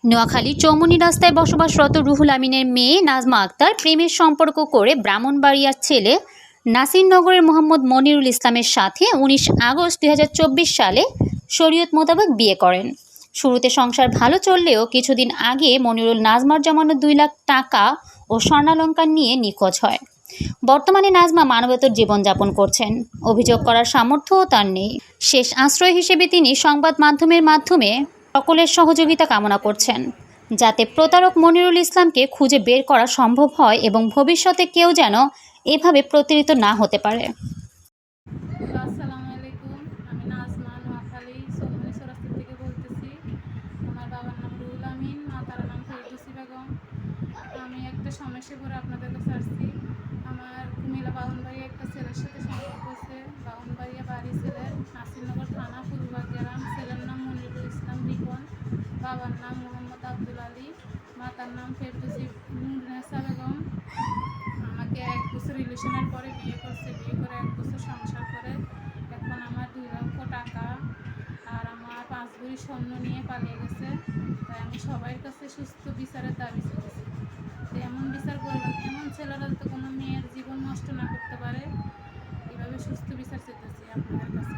নোয়াখালী চৌমুহনী রাস্তায় বসবাসরত রুহুল আমিনের মেয়ে নাজমা আক্তার প্রেমের সম্পর্ক করে ব্রাহ্মণবাড়িয়ার ছেলে নাসিরনগরের মোহাম্মদ মনিরুল ইসলামের সাথে ১৯ আগস্ট ২০২৪ সালে শরীয়ত মোতাবেক বিয়ে করেন। শুরুতে সংসার ভালো চললেও কিছুদিন আগে মনিরুল নাজমার জমানো ২ লাখ টাকা ও স্বর্ণালংকার নিয়ে নিখোঁজ হয়। বর্তমানে নাজমা মানবেতর জীবনযাপন করছেন। অভিযোগ করার সামর্থ্যও তার নেই। শেষ আশ্রয় হিসেবে তিনি সংবাদ মাধ্যমের মাধ্যমে সকলের সহযোগিতা কামনা করছেন, যাতে প্রতারক মনিরুল ইসলামকে খুঁজে বের করা সম্ভব হয় এবং ভবিষ্যতে কেউ যেন এভাবে প্রতারিত না হতে পারে। আসসালামু আলাইকুম। আমি নাজমা নোয়াখালী চৌমুহনী চৌরাস্তা থেকে বলতেছি। আমার বাবার নাম রুহুল আমিন, মাতার নাম ফেরদৌসী বেগম। আমি একটা সমস্যা করে আপনাদের কাছে আসছি। আমার কুমিল্লা বাউনবাড়িয়া একটা ছেলের সাথে সম্পর্ক হচ্ছে। বাউনবাড়িয়া বাড়ি ছেলের, নাসিরনগর থানা, ফুলবাগ গ্রাম। ছেলের নাম মনিরুল ইসলাম রিপন, বাবার নাম মোহাম্মদ আব্দুল আলী, মাতার নাম ফেরদৌসী বেগম। আমাকে 1 বছর রিলেশনের পরে বিয়ে করছে। বিয়ে করে 1 বছর সংসার করে এখন আমার 2 লক্ষ টাকা আর আমার 5 ভরি স্বর্ণ নিয়ে পালিয়ে গেছে। তাই আমি সবার কাছে সুস্থ বিচারের দাবি করতেছি। তো এমন বিচার করবেন, এমন ছেলেরা তো কোনো মেয়ের জীবন নষ্ট না করতে পারে, এভাবে সুস্থ বিচার চেয়েছি আপনাদের কাছে।